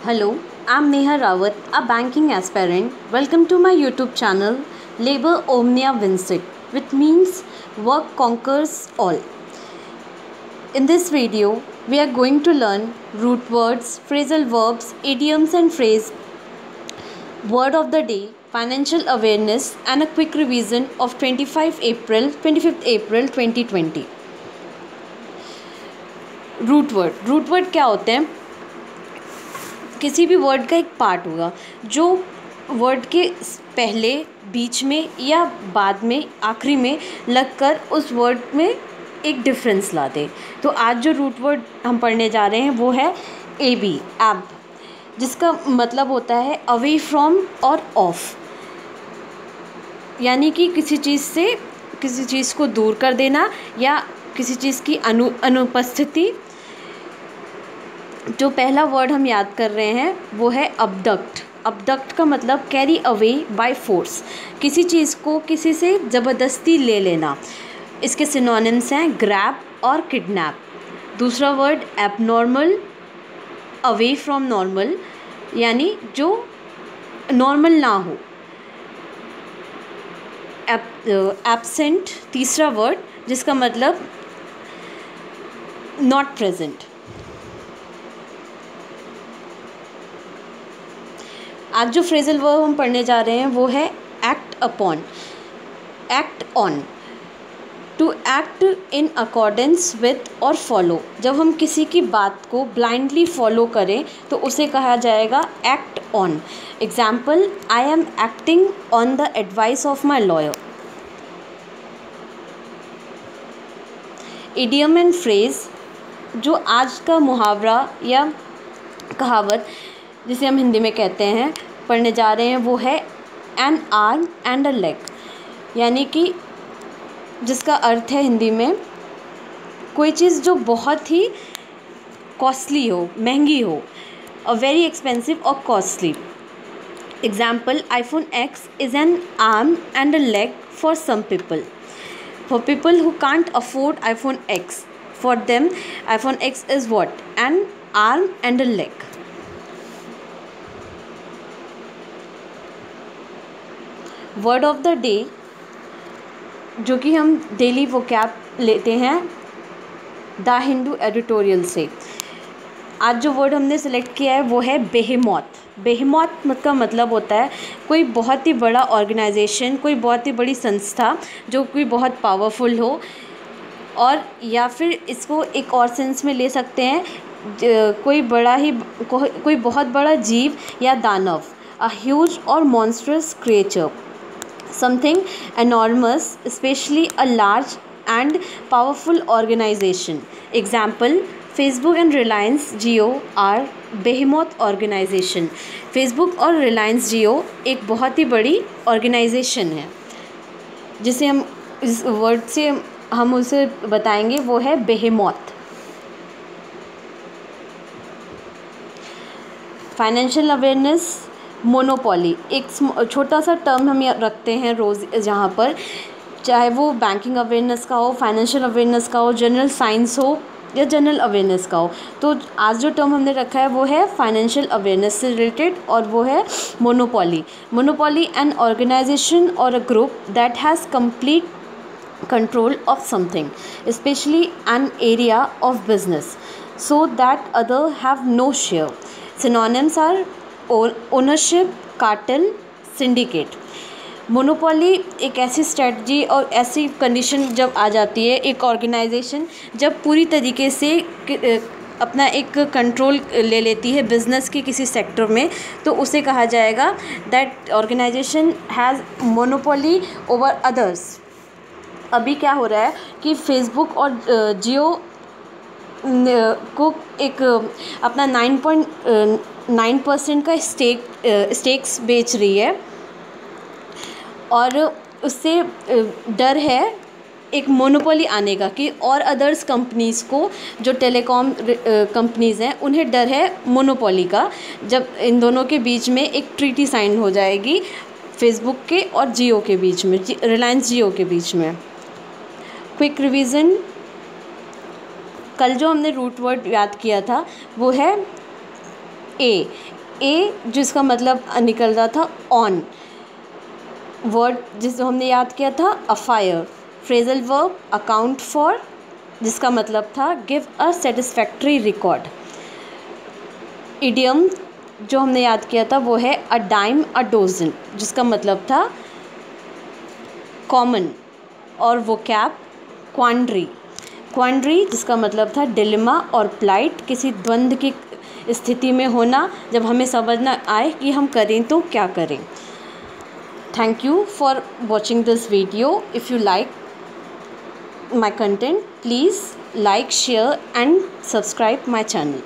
Hello, I'm Neha Rawat, a banking aspirant. Welcome to my YouTube channel, Labor Omnia Vincit, which means work conquers all. In this video, we are going to learn root words, phrasal verbs, idioms and phrase, word of the day, financial awareness, and a quick revision of 25th April 2020. Root word क्या होते हैं? किसी भी word का एक part होगा जो word के पहले, बीच में या बाद में, आखिरी में लगकर उस वर्ड में एक डिफरेंस ला दे। तो आज जो रूट वर्ड हम पढ़ने जा रहे हैं वो है एबी, एब, जिसका मतलब होता है अवे फ्रॉम और ऑफ, यानी कि किसी चीज़ को दूर कर देना या किसी चीज़ की अनुपस्थिति। जो पहला वर्ड हम याद कर रहे हैं वो है अबडक्ट। अबडक्ट का मतलब कैरी अवे बाय फोर्स, किसी चीज़ को किसी से ज़बरदस्ती ले लेना। इसके सिनोनिम्स हैं ग्रैब और किडनैप। दूसरा word abnormal, away from normal, यानी जो नॉर्मल ना हो। एब्सेंट तीसरा वर्ड, जिसका मतलब नॉट प्रेजेंट। आज जो फ्रेजल वर्ब हम पढ़ने जा रहे हैं वो है act upon, act on. To act in accordance with और फॉलो। जब हम किसी की बात को ब्लाइंडली फॉलो करें तो उसे कहा जाएगा act on. Example, I am acting on the advice of my lawyer. Idiom and phrase, जो आज का मुहावरा या कहावत जिसे हम हिंदी में कहते हैं, पढ़ने जा रहे हैं वो है N arm and a leg, यानी कि जिसका अर्थ है हिंदी में कोई चीज़ जो बहुत ही कॉस्टली हो, महंगी हो, अ वेरी एक्सपेंसिव और costly. Example, iPhone X is an arm and a leg for some people. For people who can't afford iPhone X, for them iPhone X is what? An arm and a leg. Word of the day, जो कि हम daily vocab लेते हैं the Hindu editorial से। आज जो word हमने select किया है वो है बेहेमॉथ। बेहेमॉथ का मतलब होता है कोई बहुत ही बड़ा ऑर्गेनाइजेशन, कोई बहुत ही बड़ी संस्था जो कोई बहुत पावरफुल हो, और या फिर इसको एक और सेंस में ले सकते हैं, कोई बहुत बड़ा जीव या दानव, अ ह्यूज और monstrous creature, something enormous, especially a large and powerful organization. Example, Facebook and Reliance Jio are behemoth organization. Facebook और Reliance Jio एक बहुत ही बड़ी organization है, जिसे हम इस वर्ड से हम उसे बताएंगे वो है बेहेमॉथ। फाइनेंशियल अवेयरनेस, मोनोपोली, एक छोटा सा टर्म हम रखते हैं रोज़, जहाँ पर चाहे वो बैंकिंग अवेयरनेस का हो, फाइनेंशियल अवेयरनेस का हो, जनरल साइंस हो या जनरल अवेयरनेस का हो। तो आज जो टर्म हमने रखा है वो है फाइनेंशियल अवेयरनेस से रिलेटेड, और वो है मोनोपोली। मोनोपोली एन ऑर्गेनाइजेशन और a group that has complete control of something, especially an area of business, so that other have no share. Synonyms are ownership, cartel, syndicate. Monopoly एक ऐसी strategy और ऐसी condition जब आ जाती है, एक organisation जब पूरी तरीके से अपना एक कंट्रोल ले लेती है बिज़नेस के किसी सेक्टर में, तो उसे कहा जाएगा that organisation has monopoly over others. अभी क्या हो रहा है कि फेसबुक और जियो को एक अपना 9.9% का स्टेक्स बेच रही है, और उससे डर है एक मोनोपोली आने का, कि और अदर्स कंपनीज़ को, जो टेलीकॉम कंपनीज़ हैं, उन्हें डर है मोनोपोली का। जब इन दोनों के बीच में एक ट्रीटी साइन हो जाएगी, फेसबुक के और जियो के बीच में, रिलायंस जियो के बीच में। क्विक रिवीजन, कल जो हमने रूट वर्ड याद किया था वो है ए जिसका मतलब निकल रहा था ऑन, वर्ड जिसको हमने याद किया था अफायर। फ्रेजल वर्ब अकाउंट फॉर, जिसका मतलब था give a satisfactory record. Idiom जो हमने याद किया था वो है अ डाइम अ डोजन, जिसका मतलब था कॉमन। और वोकैब क्वांड्री, क्वांड्री जिसका मतलब था डिलेमा और प्लाइट, किसी द्वंद्व की स्थिति में होना जब हमें समझ ना आए कि हम करें तो क्या करें। Thank you for watching this video. If you like my content, please like, share and subscribe my channel.